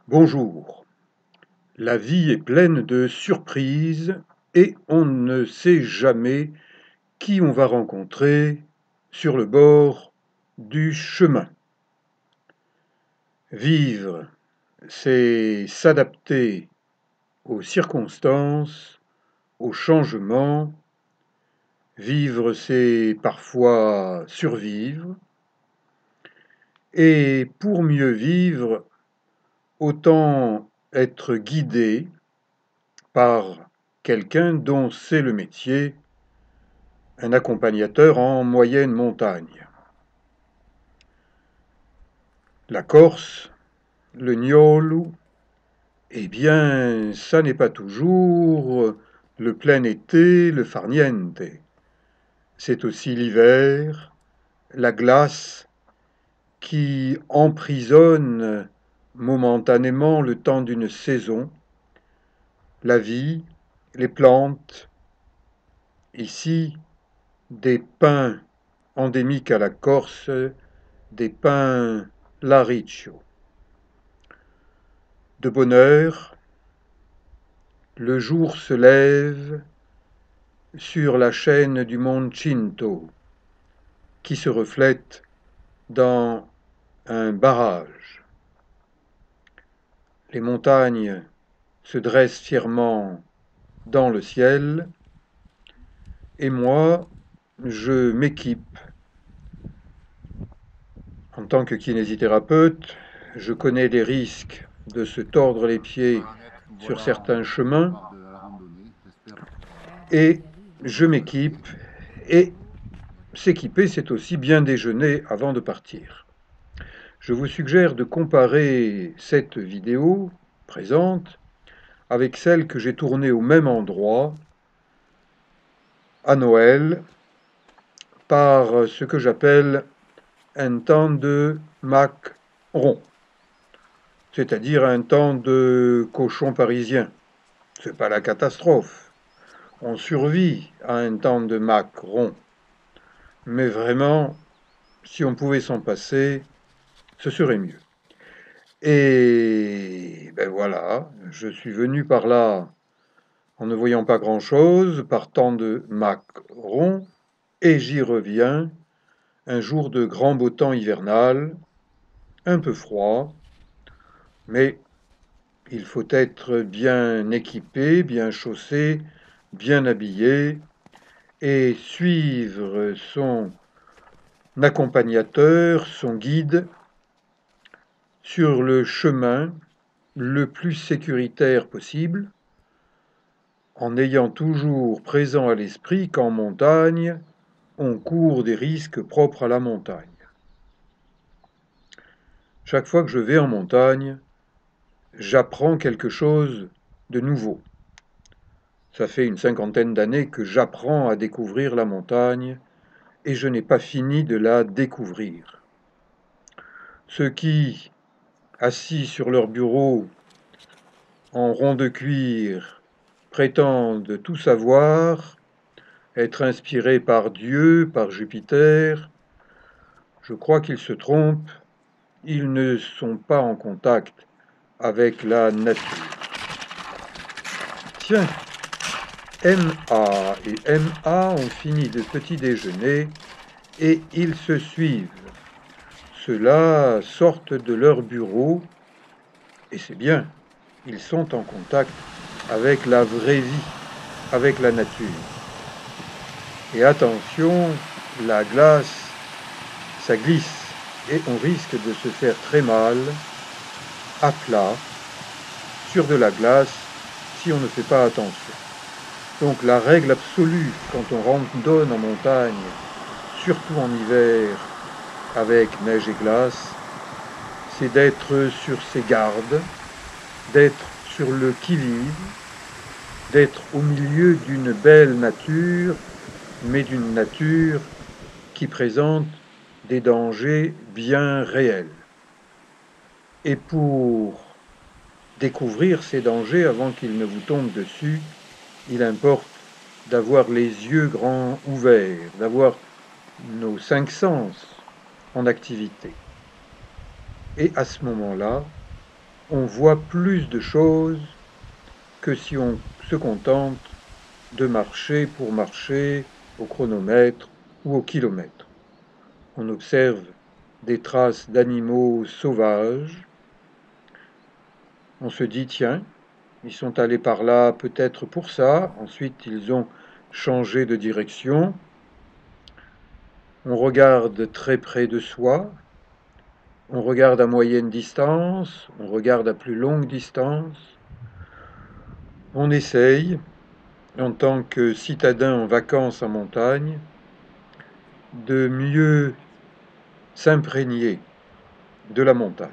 Bonjour. La vie est pleine de surprises et on ne sait jamais qui on va rencontrer sur le bord du chemin. Vivre, c'est s'adapter aux circonstances, aux changements. Vivre, c'est parfois survivre. Et pour mieux vivre, autant être guidé par quelqu'un dont c'est le métier, un accompagnateur en moyenne montagne. La Corse, le gnôle, eh bien, ça n'est pas toujours le plein été, le farniente. C'est aussi l'hiver, la glace qui emprisonne momentanément le temps d'une saison, la vie, les plantes. Ici, des pins endémiques à la Corse, des pins Lariccio. De bonne heure, le jour se lève sur la chaîne du mont Cinto, qui se reflète dans un barrage. Les montagnes se dressent fièrement dans le ciel, et moi, je m'équipe. En tant que kinésithérapeute, je connais les risques de se tordre les pieds sur certains chemins, et je m'équipe, et s'équiper, c'est aussi bien déjeuner avant de partir. Je vous suggère de comparer cette vidéo présente avec celle que j'ai tournée au même endroit à Noël par ce que j'appelle un temps de mac-rond, c'est-à-dire un temps de cochon parisien. C'est pas la catastrophe. On survit à un temps de mac-rond. Mais vraiment, si on pouvait s'en passer, ce serait mieux. Et ben voilà, je suis venu par là en ne voyant pas grand-chose, partant de Macron, et j'y reviens, un jour de grand beau temps hivernal, un peu froid, mais il faut être bien équipé, bien chaussé, bien habillé, et suivre son accompagnateur, son guide, sur le chemin le plus sécuritaire possible, en ayant toujours présent à l'esprit qu'en montagne, on court des risques propres à la montagne. Chaque fois que je vais en montagne, j'apprends quelque chose de nouveau. Ça fait une cinquantaine d'années que j'apprends à découvrir la montagne et je n'ai pas fini de la découvrir. Ceux qui, assis sur leur bureau en rond de cuir, prétendent tout savoir, être inspirés par Dieu, par Jupiter, je crois qu'ils se trompent, ils ne sont pas en contact avec la nature. Tiens, MA et MA ont fini de petit déjeuner et ils se suivent. Ceux-là sortent de leur bureau et c'est bien, ils sont en contact avec la vraie vie, avec la nature. Et attention, la glace, ça glisse et on risque de se faire très mal à plat sur de la glace si on ne fait pas attention. Donc la règle absolue quand on randonne en montagne, surtout en hiver avec neige et glace, c'est d'être sur ses gardes, d'être sur le qui-vive, d'être au milieu d'une belle nature, mais d'une nature qui présente des dangers bien réels. Et pour découvrir ces dangers avant qu'ils ne vous tombent dessus, il importe d'avoir les yeux grands ouverts, d'avoir nos 5 sens en activité. Et à ce moment-là, on voit plus de choses que si on se contente de marcher pour marcher au chronomètre ou au kilomètre. On observe des traces d'animaux sauvages. On se dit, tiens, ils sont allés par là peut-être pour ça. Ensuite, ils ont changé de direction. On regarde très près de soi. On regarde à moyenne distance. On regarde à plus longue distance. On essaye, en tant que citadin en vacances en montagne, de mieux s'imprégner de la montagne.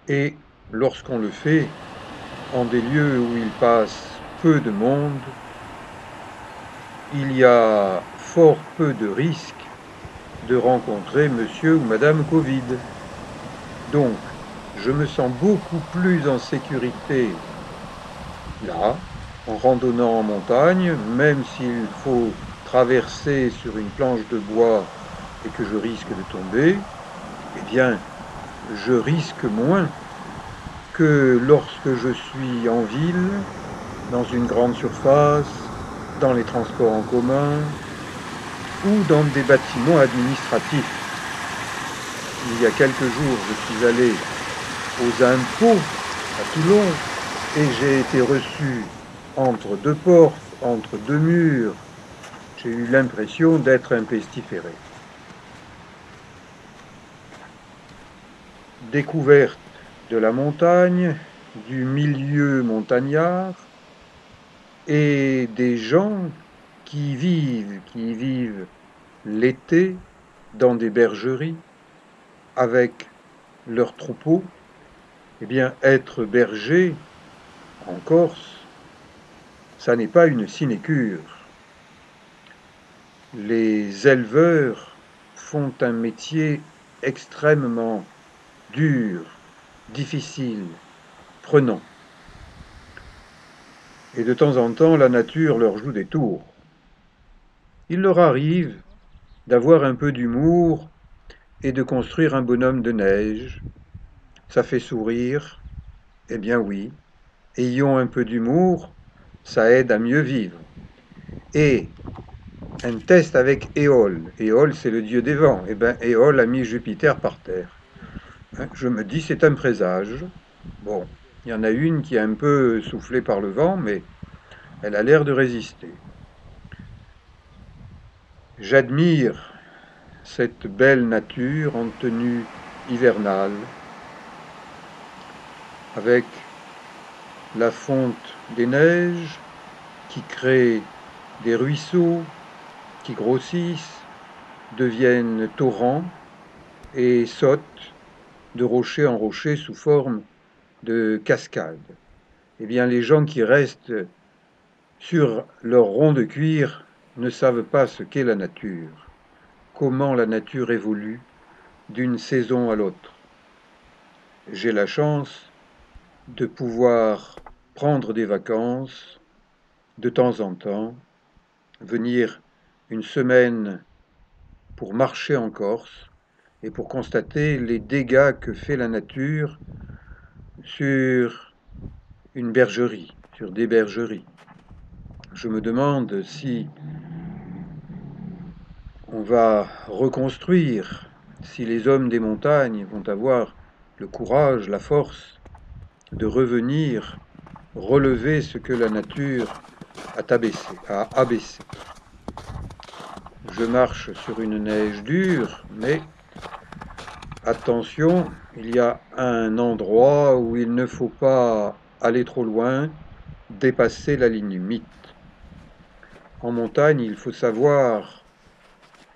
Et lorsqu'on le fait en des lieux où il passe peu de monde, il y a fort peu de risques de rencontrer monsieur ou madame Covid. Donc, je me sens beaucoup plus en sécurité là, en randonnant en montagne, même s'il faut traverser sur une planche de bois et que je risque de tomber, eh bien, je risque moins que lorsque je suis en ville, dans une grande surface, dans les transports en commun ou dans des bâtiments administratifs. Il y a quelques jours, je suis allé aux impôts à Toulon et j'ai été reçu entre deux portes, entre deux murs. J'ai eu l'impression d'être un pestiféré. Découverte de la montagne, du milieu montagnard et des gens qui vivent l'été dans des bergeries avec leurs troupeaux. Eh bien, être berger en Corse, ça n'est pas une sinécure. Les éleveurs font un métier extrêmement dur, difficile, prenant. Et de temps en temps, la nature leur joue des tours. Il leur arrive d'avoir un peu d'humour et de construire un bonhomme de neige. Ça fait sourire. Eh bien oui, ayons un peu d'humour, ça aide à mieux vivre. Et un test avec Éole. Éole, c'est le dieu des vents. Eh bien, Éole a mis Jupiter par terre. Je me dis, c'est un présage. Bon, il y en a une qui est un peu soufflée par le vent, mais elle a l'air de résister. J'admire cette belle nature en tenue hivernale, avec la fonte des neiges qui crée des ruisseaux qui grossissent, deviennent torrents et sautent de rocher en rocher sous forme de cascades. Eh bien, les gens qui restent sur leur rond de cuir ne savent pas ce qu'est la nature, comment la nature évolue d'une saison à l'autre. J'ai la chance de pouvoir prendre des vacances de temps en temps, venir une semaine pour marcher en Corse et pour constater les dégâts que fait la nature sur une bergerie, sur des bergeries. Je me demande si on va reconstruire, si les hommes des montagnes vont avoir le courage, la force de revenir relever ce que la nature a abaissé. Je marche sur une neige dure, mais attention, il y a un endroit où il ne faut pas aller trop loin, dépasser la ligne limite. En montagne, il faut savoir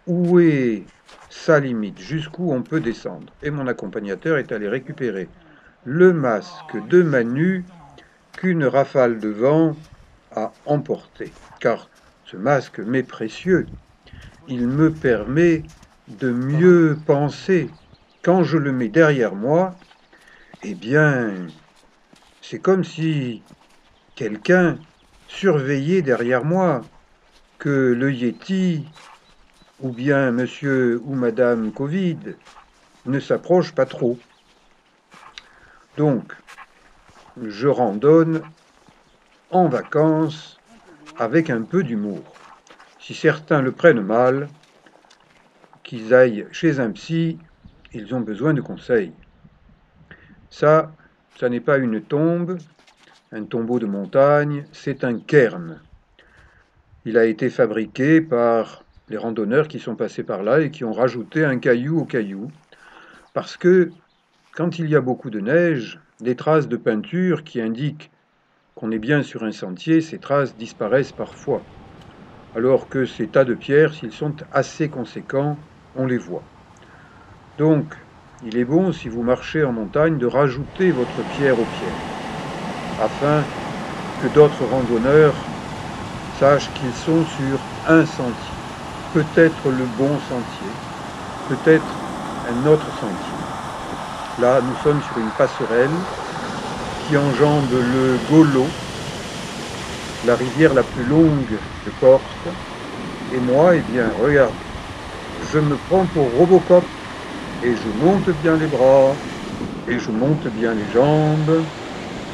où est sa limite, jusqu'où on peut descendre. Et mon accompagnateur est allé récupérer le masque de Manu qu'une rafale de vent a emporté. Car ce masque m'est précieux. Il me permet de mieux penser. Quand je le mets derrière moi, eh bien, c'est comme si quelqu'un surveillait derrière moi, que le Yéti ou bien monsieur ou madame Covid ne s'approche pas trop. Donc, je randonne en vacances avec un peu d'humour. Si certains le prennent mal, qu'ils aillent chez un psy, ils ont besoin de conseils. Ça n'est pas une tombe, un tombeau de montagne, c'est un cairn. Il a été fabriqué par les randonneurs qui sont passés par là et qui ont rajouté un caillou au caillou. Parce que quand il y a beaucoup de neige, des traces de peinture qui indiquent qu'on est bien sur un sentier, ces traces disparaissent parfois. Alors que ces tas de pierres, s'ils sont assez conséquents, on les voit. Donc, il est bon, si vous marchez en montagne, de rajouter votre pierre aux pierres, afin que d'autres randonneurs sachent qu'ils sont sur un sentier. Peut-être le bon sentier, peut-être un autre sentier. Là, nous sommes sur une passerelle qui enjambe le Golo, la rivière la plus longue de Corse. Et moi, eh bien, regarde, je me prends pour Robocop et je monte bien les bras et je monte bien les jambes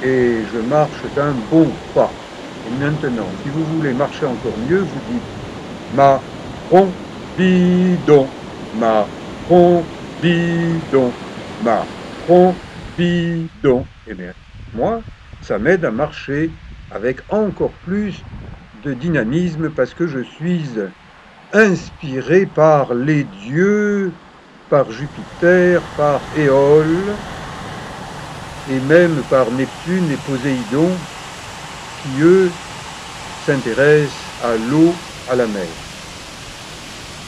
et je marche d'un bon pas. Et maintenant, si vous voulez marcher encore mieux, vous dites marron bidon, marron bidon, marron bidon. Eh bien, moi, ça m'aide à marcher avec encore plus de dynamisme parce que je suis inspiré par les dieux, par Jupiter, par Éole, et même par Neptune et Poséidon, qui eux s'intéressent à l'eau, à la mer.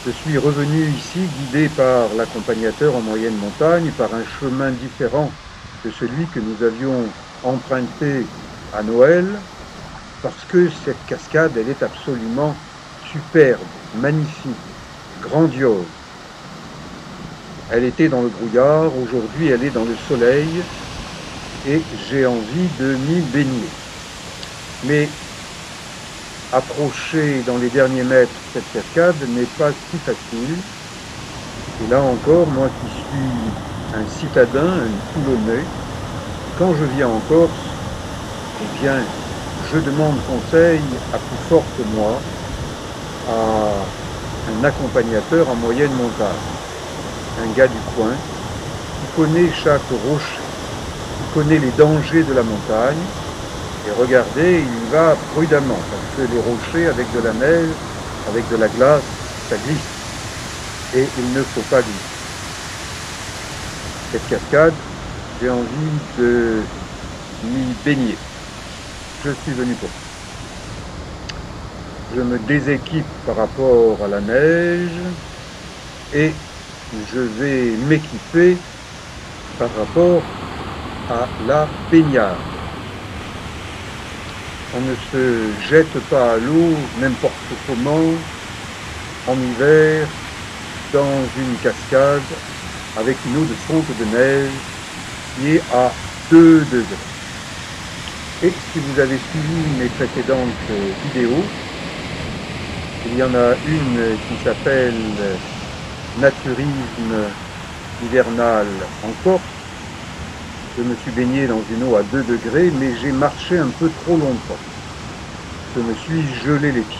Je suis revenu ici guidé par l'accompagnateur en moyenne montagne, par un chemin différent de celui que nous avions emprunté à Noël, parce que cette cascade, elle est absolument superbe, magnifique, grandiose. Elle était dans le brouillard, aujourd'hui elle est dans le soleil, et j'ai envie de m'y baigner. Mais approcher dans les derniers mètres cette cascade n'est pas si facile. Et là encore, moi qui suis un citadin, un Toulonnais, quand je viens en Corse, eh bien, je demande conseil à plus fort que moi à un accompagnateur en moyenne montagne, un gars du coin, qui connaît chaque rocher, qui connaît les dangers de la montagne. Et regardez, il y va prudemment, parce que les rochers, avec de la neige, avec de la glace, ça glisse. Et il ne faut pas glisser. Cette cascade, j'ai envie de m'y baigner. Je suis venu pour ça. Je me déséquipe par rapport à la neige et je vais m'équiper par rapport à la baignade. On ne se jette pas à l'eau n'importe comment en hiver dans une cascade avec une eau de fonte de neige qui est à 2 degrés. Et si vous avez suivi mes précédentes vidéos, il y en a une qui s'appelle Naturisme hivernal en Corse. Je me suis baigné dans une eau à 2 degrés, mais j'ai marché un peu trop longtemps. Je me suis gelé les pieds.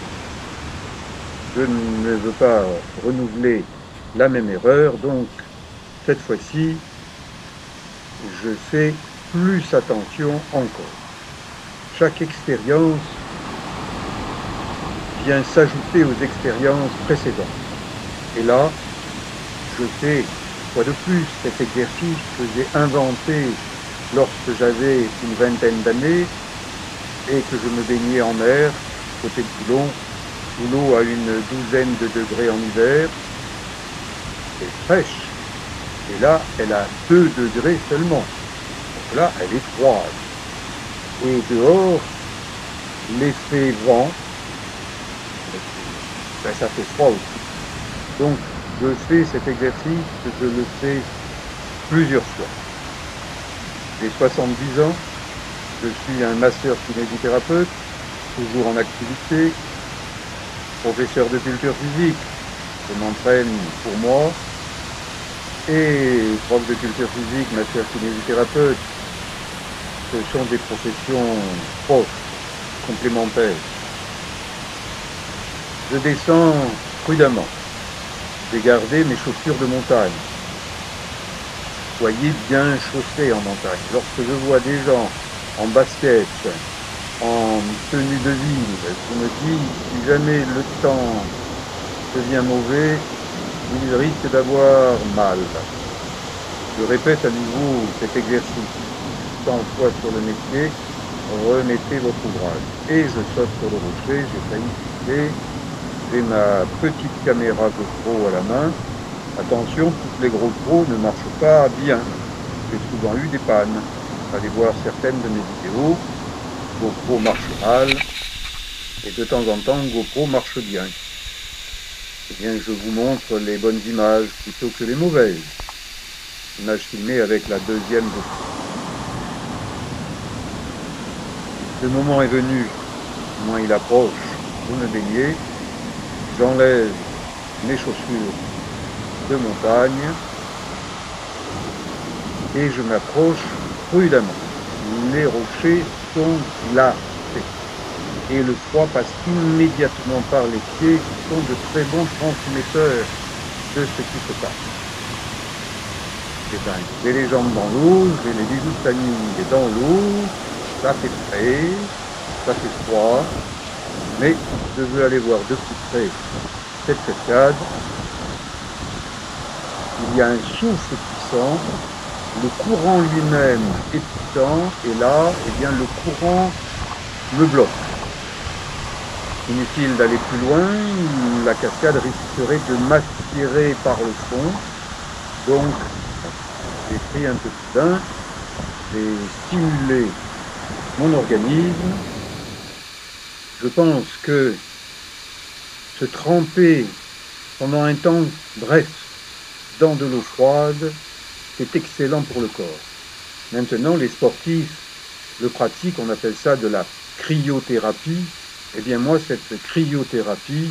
Je ne veux pas renouveler la même erreur, donc cette fois-ci, je fais plus attention encore. Chaque expérience vient s'ajouter aux expériences précédentes. Et là, je fais une fois de plus cet exercice que j'ai inventé lorsque j'avais une vingtaine d'années et que je me baignais en mer, côté de Toulon, où l'eau a une douzaine de degrés en hiver, et fraîche. Et là, elle a 2 degrés seulement. Donc là, elle est froide. Et dehors, l'effet vent, ben, ça fait froid aussi. Donc, je fais cet exercice, je le fais plusieurs fois. J'ai 70 ans, je suis un masseur kinésithérapeute, toujours en activité, professeur de culture physique, je m'entraîne pour moi, et prof de culture physique, masseur kinésithérapeute, ce sont des professions proches, complémentaires. Je descends prudemment. J'ai gardé mes chaussures de montagne. Soyez bien chaussés en montagne. Lorsque je vois des gens en basket, en tenue de ville, je me dis, si jamais le temps devient mauvais, ils risquent d'avoir mal. Je répète à nouveau cet exercice. 100 fois sur le métier, remettez votre ouvrage. Et je saute sur le rocher, j'ai failli chuter. J'ai ma petite caméra GoPro à la main. Attention, toutes les GoPro ne marchent pas bien. J'ai souvent eu des pannes. Allez voir certaines de mes vidéos. GoPro marche mal. Et de temps en temps, GoPro marche bien. Eh bien, je vous montre les bonnes images plutôt que les mauvaises. Images filmées avec la deuxième GoPro. Le moment est venu, moins il approche, vous me baignez. J'enlève mes chaussures de montagne et je m'approche prudemment. Les rochers sont glacés et le froid passe immédiatement par les pieds qui sont de très bons transmetteurs de ce qui se passe. J'ai les jambes dans l'eau, j'ai les bijoux de famille dans l'eau, ça fait frais, ça fait froid, mais je veux aller voir de plus près cette cascade. Il y a un souffle puissant, le courant lui-même est puissant, et là, eh bien, le courant me bloque. Inutile d'aller plus loin, la cascade risquerait de m'attirer par le fond, donc j'ai pris un peu plus d'air, j'ai stimulé mon organisme. Je pense que se tremper pendant un temps bref dans de l'eau froide, c'est excellent pour le corps. Maintenant, les sportifs le pratiquent, on appelle ça de la cryothérapie. Eh bien moi, cette cryothérapie,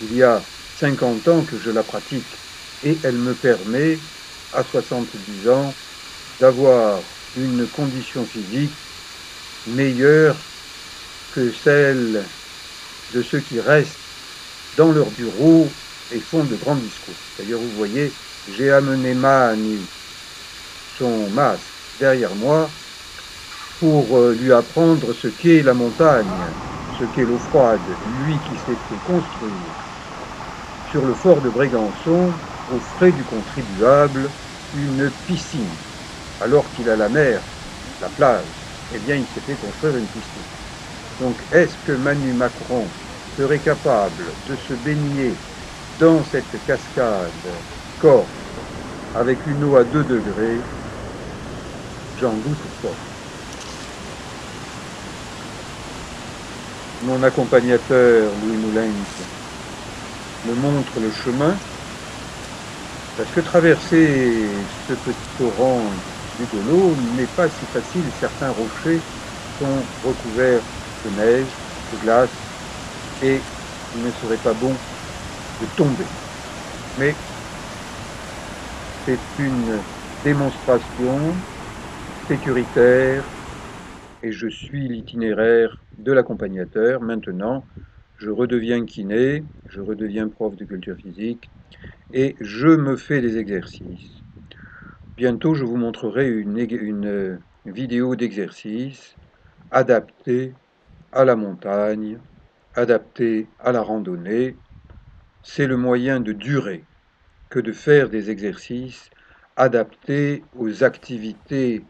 il y a 50 ans que je la pratique et elle me permet, à 70 ans, d'avoir une condition physique meilleure que celle de ceux qui restent dans leur bureau et font de grands discours. D'ailleurs, vous voyez, j'ai amené Mani, son masque, derrière moi pour lui apprendre ce qu'est la montagne, ce qu'est l'eau froide, lui qui s'est fait construire sur le fort de Brégançon, aux frais du contribuable, une piscine. Alors qu'il a la mer, la plage, eh bien il s'est fait construire une piscine. Donc est-ce que Manu Macron serait capable de se baigner dans cette cascade corse avec une eau à 2 degrés? J'en doute pas. Mon accompagnateur, Louis Moulins, me montre le chemin, parce que traverser ce petit torrent de l'eau n'est pas si facile. Certains rochers sont recouverts de neige, de glace, et il ne serait pas bon de tomber. Mais c'est une démonstration sécuritaire et je suis l'itinéraire de l'accompagnateur. Maintenant, je redeviens kiné, je redeviens prof de culture physique et je me fais des exercices. Bientôt, je vous montrerai une vidéo d'exercice adaptée à la montagne, adaptée à la randonnée. C'est le moyen de durer que de faire des exercices adaptés aux activités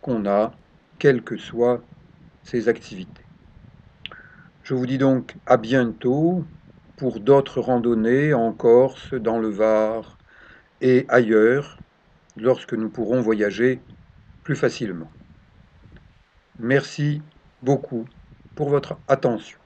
qu'on a, quelles que soient ces activités. Je vous dis donc à bientôt pour d'autres randonnées en Corse, dans le Var et ailleurs, lorsque nous pourrons voyager plus facilement. Merci beaucoup pour votre attention.